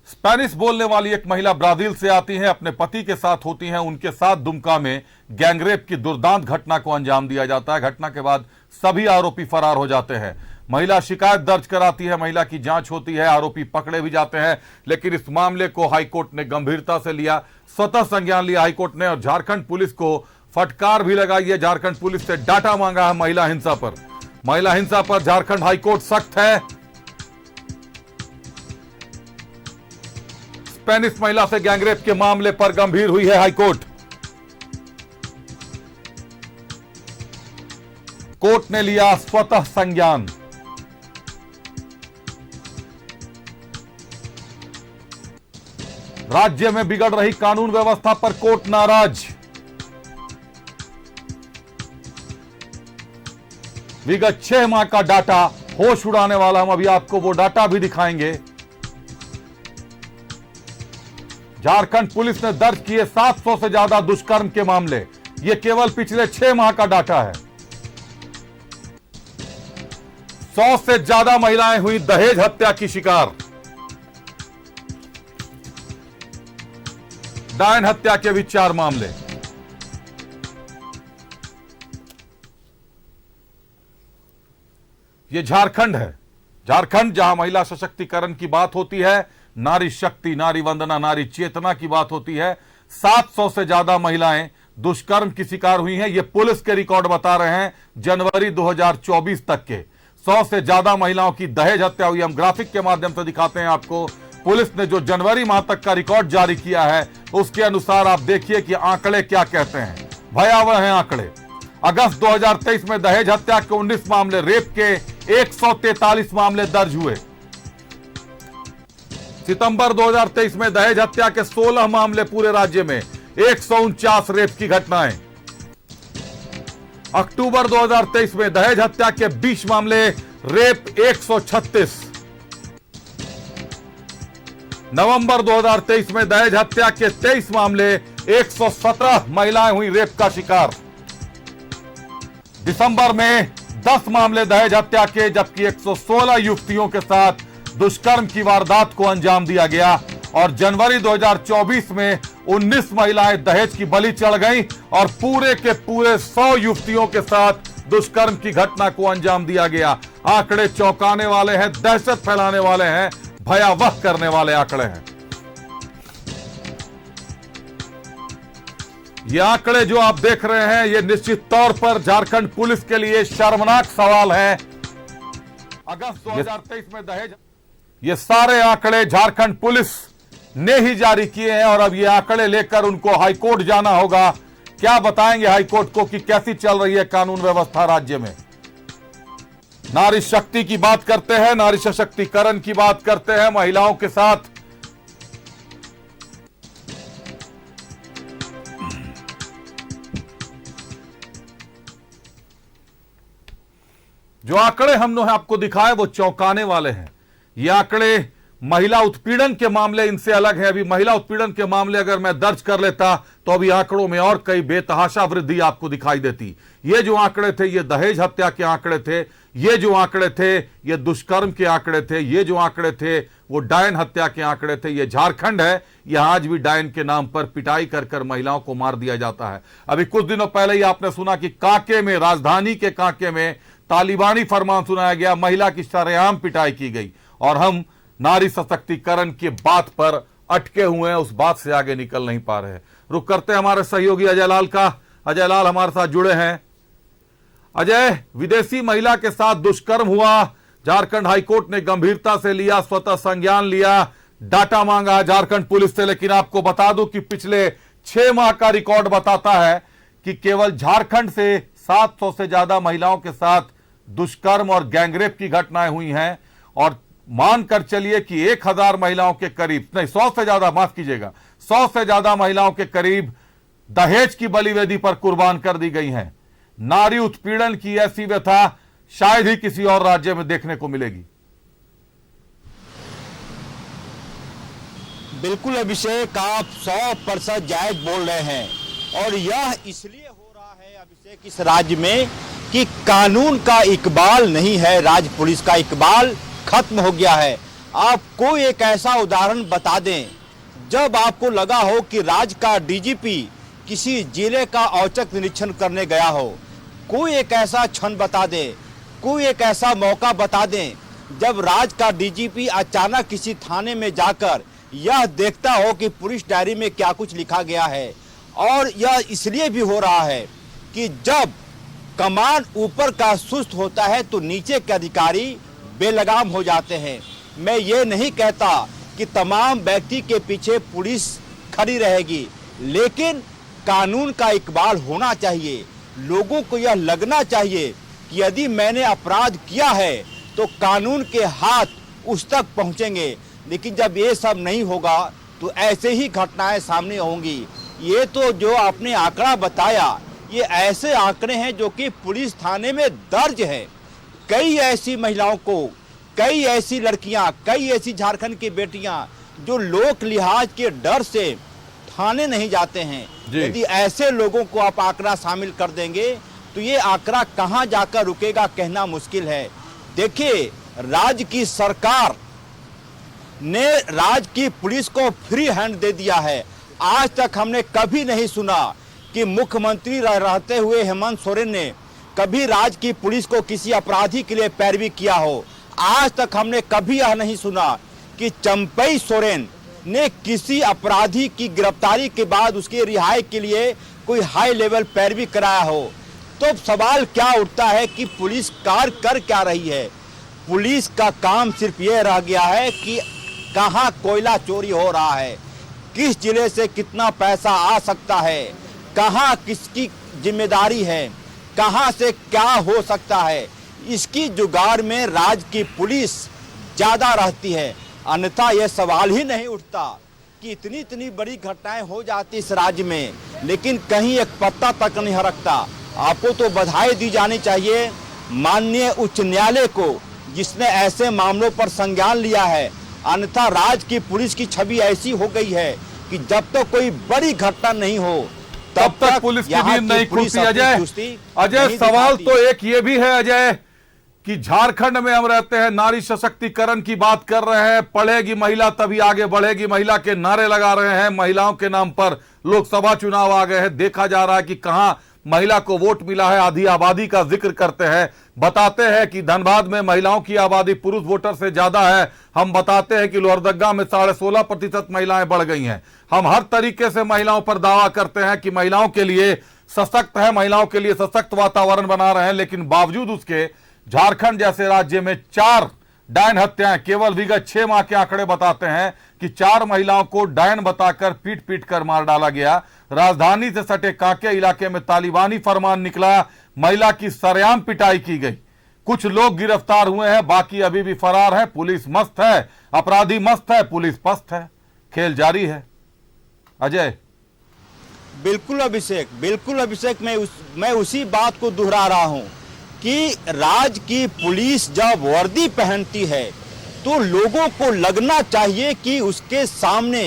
Spanish बोलने वाली एक महिला ब्राजील से आती है, अपने पति के साथ होती हैं। उनके साथ दुमका में गैंगरेप की दुर्दांत घटना को अंजाम दिया जाता है। घटना के बाद सभी आरोपी फरार हो जाते हैं। महिला शिकायत दर्ज कराती है, महिला की जांच होती है, आरोपी पकड़े भी जाते हैं। लेकिन इस मामले को हाईकोर्ट ने गंभीरता से लिया, स्वतः संज्ञान लिया हाईकोर्ट ने, और झारखंड पुलिस को फटकार भी लगाई है। झारखंड पुलिस से डाटा मांगा है महिला हिंसा पर। महिला हिंसा पर झारखंड हाईकोर्ट सख्त है। स्पेनिश महिला से गैंगरेप के मामले पर गंभीर हुई है हाईकोर्ट। कोर्ट ने लिया स्वतः संज्ञान। राज्य में बिगड़ रही कानून व्यवस्था पर कोर्ट नाराज। विगत 6 माह का डाटा होश उड़ाने वाला, हम अभी आपको वो डाटा भी दिखाएंगे। झारखंड पुलिस ने दर्ज किए 700 से ज्यादा दुष्कर्म के मामले। यह केवल पिछले 6 माह का डाटा है। 100 से ज्यादा महिलाएं हुई दहेज हत्या की शिकार। डायन हत्या के भी 4 मामले। यह झारखंड है। झारखंड जहां महिला सशक्तिकरण की बात होती है, नारी शक्ति, नारी वंदना, नारी चेतना की बात होती है। 700 से ज्यादा महिलाएं दुष्कर्म की शिकार हुई हैं। ये पुलिस के रिकॉर्ड बता रहे हैं। जनवरी 2024 तक के 100 से ज्यादा महिलाओं की दहेज हत्या हुई। हम ग्राफिक के माध्यम से दिखाते हैं आपको। पुलिस ने जो जनवरी माह तक का रिकॉर्ड जारी किया है, उसके अनुसार आप देखिए कि आंकड़े क्या कहते हैं। भयावह हैं आंकड़े। अगस्त 2023 में दहेज हत्या के 19 मामले, रेप के 143 मामले दर्ज हुए। सितंबर 2023 में दहेज हत्या के 16 मामले पूरे राज्य में, 149 रेप की घटनाएं। अक्टूबर 2023 में दहेज हत्या के 20 मामले, रेप 136। नवंबर 2023 में दहेज हत्या के 23 मामले, 117 महिलाएं हुई रेप का शिकार। दिसंबर में 10 मामले दहेज हत्या के, जबकि 116 युवतियों के साथ दुष्कर्म की वारदात को अंजाम दिया गया। और जनवरी 2024 में 19 महिलाएं दहेज की बलि चढ़ गईं और पूरे के पूरे 100 युवतियों के साथ दुष्कर्म की घटना को अंजाम दिया गया। आंकड़े चौंकाने वाले हैं, दहशत फैलाने वाले हैं, भयावह करने वाले आंकड़े हैं। ये आंकड़े जो आप देख रहे हैं, ये निश्चित तौर पर झारखंड पुलिस के लिए शर्मनाक सवाल है। अगस्त 2023 में दहेज, ये सारे आंकड़े झारखंड पुलिस ने ही जारी किए हैं और अब ये आंकड़े लेकर उनको हाईकोर्ट जाना होगा। क्या बताएंगे हाईकोर्ट को कि कैसी चल रही है कानून व्यवस्था राज्य में। नारी शक्ति की बात करते हैं, नारी सशक्तिकरण की बात करते हैं। महिलाओं के साथ जो आंकड़े हमने आपको दिखाए वो चौंकाने वाले हैं। ये आंकड़े महिला उत्पीड़न के मामले इनसे अलग है। अभी महिला उत्पीड़न के मामले अगर मैं दर्ज कर लेता तो अभी आंकड़ों में और कई बेतहाशा वृद्धि आपको दिखाई देती। ये जो आंकड़े थे, ये दहेज हत्या के आंकड़े थे। ये जो आंकड़े थे, ये दुष्कर्म के आंकड़े थे। ये जो आंकड़े थे, वो डायन हत्या के आंकड़े थे। ये झारखंड है, यहां आज भी डायन के नाम पर पिटाई कर कर महिलाओं को मार दिया जाता है। अभी कुछ दिनों पहले ही आपने सुना कि कांके में, राजधानी के कांके में तालिबानी फरमान सुनाया गया, महिला की सरेआम पिटाई की गई। और हम नारी सशक्तिकरण की बात पर अटके हुए हैं, उस बात से आगे निकल नहीं पा रहे हैं। रुक करते हैं हमारे सहयोगी अजय लाल का। अजय लाल हमारे साथ जुड़े हैं। अजय, विदेशी महिला के साथ दुष्कर्म हुआ, झारखंड हाईकोर्ट ने गंभीरता से लिया, स्वतः संज्ञान लिया, डाटा मांगा झारखंड पुलिस से। लेकिन आपको बता दूं कि पिछले 6 माह का रिकॉर्ड बताता है कि केवल झारखंड से 700 से ज्यादा महिलाओं के साथ दुष्कर्म और गैंगरेप की घटनाएं हुई हैं। और मानकर चलिए कि 1000 महिलाओं के करीब, नहीं 100 से ज्यादा, माफ कीजिएगा, 100 से ज्यादा महिलाओं के करीब दहेज की बलिवेदी पर कुर्बान कर दी गई हैं। नारी उत्पीड़न की ऐसी व्यथा शायद ही किसी और राज्य में देखने को मिलेगी। बिल्कुल अभिषेक, आप 100% जायज बोल रहे हैं। और यह इसलिए हो रहा है अभिषेक इस राज्य में कि कानून का इकबाल नहीं है, राज्य पुलिस का इकबाल खत्म हो गया है। आप कोई एक ऐसा उदाहरण बता दें जब आपको लगा हो कि राज्य का डीजीपी किसी जिले का औचक निरीक्षण करने गया हो। कोई एक ऐसा क्षण बता दें, कोई एक ऐसा मौका बता दें जब राज्य का डीजीपी अचानक किसी थाने में जाकर यह देखता हो कि पुलिस डायरी में क्या कुछ लिखा गया है। और यह इसलिए भी हो रहा है कि जब कमान ऊपर का सुस्त होता है तो नीचे के अधिकारी बेलगाम हो जाते हैं। मैं ये नहीं कहता कि तमाम व्यक्ति के पीछे पुलिस खड़ी रहेगी, लेकिन कानून का इकबाल होना चाहिए। लोगों को यह लगना चाहिए कि यदि मैंने अपराध किया है तो कानून के हाथ उस तक पहुंचेंगे। लेकिन जब ये सब नहीं होगा तो ऐसे ही घटनाएं सामने होंगी। ये तो जो आपने आंकड़ा बताया, ये ऐसे आंकड़े हैं जो कि पुलिस थाने में दर्ज है। कई ऐसी महिलाओं को, कई ऐसी लड़कियां, कई ऐसी झारखंड की बेटियां जो लोक लिहाज के डर से थाने नहीं जाते हैं। यदि ऐसे लोगों को आप आंकड़ा शामिल कर देंगे तो ये आंकड़ा कहां जाकर रुकेगा कहना मुश्किल है। देखिए, राज्य की सरकार ने राज्य की पुलिस को फ्री हैंड दे दिया है। आज तक हमने कभी नहीं सुना कि मुख्यमंत्री रहते हुए हेमंत सोरेन ने कभी राज्य की पुलिस को किसी अपराधी के लिए पैरवी किया हो। आज तक हमने कभी यह नहीं सुना कि चंपई सोरेन ने किसी अपराधी की गिरफ्तारी के बाद उसके रिहाई के लिए कोई हाई लेवल पैरवी कराया हो। तो सवाल क्या उठता है कि पुलिस कार्य कर क्या रही है। पुलिस का काम सिर्फ ये रह गया है कि कहां कोयला चोरी हो रहा है, किस जिले से कितना पैसा आ सकता है, कहां किसकी जिम्मेदारी है, कहां से क्या हो सकता है। इसकी जुगाड़ में राज्य की पुलिस ज्यादा रहती है। अन्यथा यह सवाल ही नहीं उठता कि इतनी इतनी बड़ी घटनाएं हो जाती इस राज्य में, लेकिन कहीं एक पत्ता तक नहीं हरकता। आपको तो बधाई दी जानी चाहिए माननीय उच्च न्यायालय को, जिसने ऐसे मामलों पर संज्ञान लिया है। अन्यथा राज्य की पुलिस की छवि ऐसी हो गई है कि जब तक कोई बड़ी घटना नहीं हो तब तक पुलिस की नींद नहीं खुलती। अजय सवाल तो एक ये भी है अजय कि झारखंड में हम रहते हैं, नारी सशक्तिकरण की बात कर रहे हैं, पढ़ेगी महिला तभी आगे बढ़ेगी, महिला के नारे लगा रहे हैं, महिलाओं के नाम पर लोकसभा चुनाव आ गए हैं। देखा जा रहा है कि कहां महिला को वोट मिला है। आधी आबादी का जिक्र करते हैं, बताते हैं कि धनबाद में महिलाओं की आबादी पुरुष वोटर से ज्यादा है। हम बताते हैं कि लोहरदगा में 16.5% महिलाएं बढ़ गई हैं। हम हर तरीके से महिलाओं पर दावा करते हैं कि महिलाओं के लिए सशक्त है, महिलाओं के लिए सशक्त वातावरण बना रहे हैं, लेकिन बावजूद उसके झारखंड जैसे राज्य में 4 डायन हत्याएं, केवल विगत 6 माह के आंकड़े बताते हैं कि 4 महिलाओं को डायन बताकर पीट पीट कर मार डाला गया। राजधानी से सटे कांके इलाके में तालिबानी फरमान निकला, महिला की सरेआम पिटाई की गई। कुछ लोग गिरफ्तार हुए हैं, बाकी अभी भी फरार है। पुलिस मस्त है, अपराधी मस्त है, पुलिस पस्त है। खेल जारी है। अजय। बिल्कुल अभिषेक, बिल्कुल अभिषेक, मैं उसी बात को दोहरा रहा हूं कि राज्य की पुलिस जब वर्दी पहनती है तो लोगों को लगना चाहिए कि उसके सामने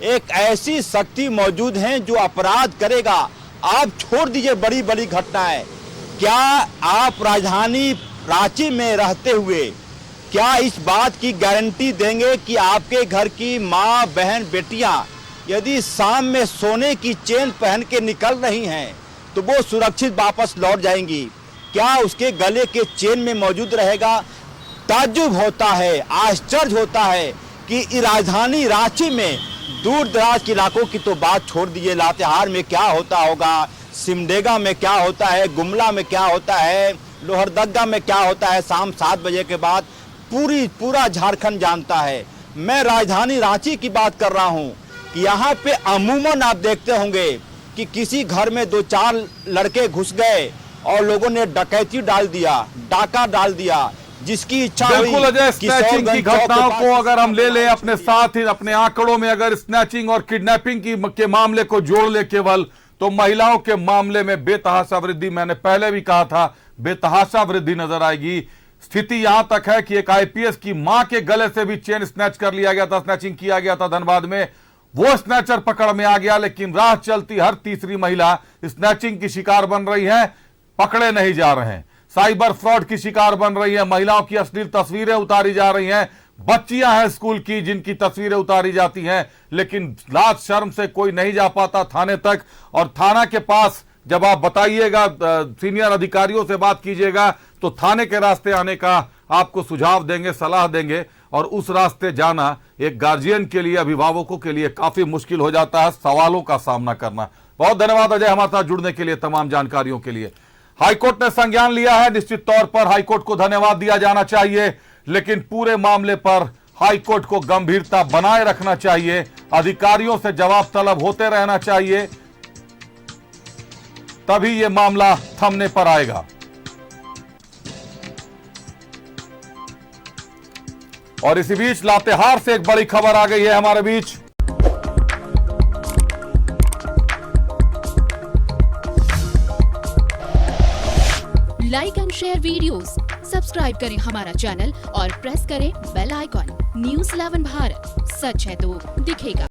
एक ऐसी शक्ति मौजूद है जो अपराध करेगा। आप छोड़ दीजिए बड़ी बड़ी घटनाएं, क्या आप राजधानी रांची में रहते हुए क्या इस बात की गारंटी देंगे कि आपके घर की माँ, बहन, बेटियां यदि शाम में सोने की चेन पहन के निकल रही हैं तो वो सुरक्षित वापस लौट जाएंगी? क्या उसके गले के चेन में मौजूद रहेगा? ताज्जुब होता है, आश्चर्य होता है कि राजधानी रांची में दूर दराज के इलाकों की तो बात छोड़ दीजिए, लातेहार में क्या होता होगा, सिमडेगा में क्या होता है, गुमला में क्या होता है, लोहरदगा में क्या होता है, शाम 7 बजे के बाद पूरा झारखंड जानता है। मैं राजधानी रांची की बात कर रहा हूं कि यहाँ पे अमूमन आप देखते होंगे कि किसी घर में 2-4 लड़के घुस गए और लोगों ने डकैती डाल दिया, डाका डाल दिया, जिसकी इच्छा हुई। बिल्कुल अजय, स्नैचिंग की घटनाओं को अगर हम ले लें अपने साथ ही अपने आंकड़ों में, अगर स्नैचिंग और किडनैपिंग के मामले को जोड़ ले केवल, तो महिलाओं के मामले में बेतहाशा वृद्धि, मैंने पहले भी कहा था, बेतहाशा वृद्धि नजर आएगी। स्थिति यहां तक है कि एक आईपीएस की मां के गले से भी चेन स्नैच कर लिया गया था, स्नैचिंग किया गया था धनबाद में। वो स्नैचर पकड़ में आ गया, लेकिन राह चलती हर तीसरी महिला स्नैचिंग की शिकार बन रही है, पकड़े नहीं जा रहे हैं। साइबर फ्रॉड की शिकार बन रही है, महिलाओं की अश्लील तस्वीरें उतारी जा रही हैं, बच्चियां हैं स्कूल की जिनकी तस्वीरें उतारी जाती हैं, लेकिन लाज शर्म से कोई नहीं जा पाता थाने तक। और थाना के पास जब आप बताइएगा, सीनियर अधिकारियों से बात कीजिएगा, तो थाने के रास्ते आने का आपको सुझाव देंगे, सलाह देंगे। और उस रास्ते जाना एक गार्जियन के लिए, अभिभावकों के लिए काफी मुश्किल हो जाता है, सवालों का सामना करना। बहुत धन्यवाद अजय हमारे साथ जुड़ने के लिए, तमाम जानकारियों के लिए। हाईकोर्ट ने संज्ञान लिया है, निश्चित तौर पर हाईकोर्ट को धन्यवाद दिया जाना चाहिए, लेकिन पूरे मामले पर हाईकोर्ट को गंभीरता बनाए रखना चाहिए, अधिकारियों से जवाब तलब होते रहना चाहिए, तभी यह मामला थमने पर आएगा। और इसी बीच लातेहार से एक बड़ी खबर आ गई है हमारे बीच। Like and share videos, subscribe करें हमारा चैनल और प्रेस करें बेल आइकॉन। न्यूज़ 11 भारत, सच है तो दिखेगा।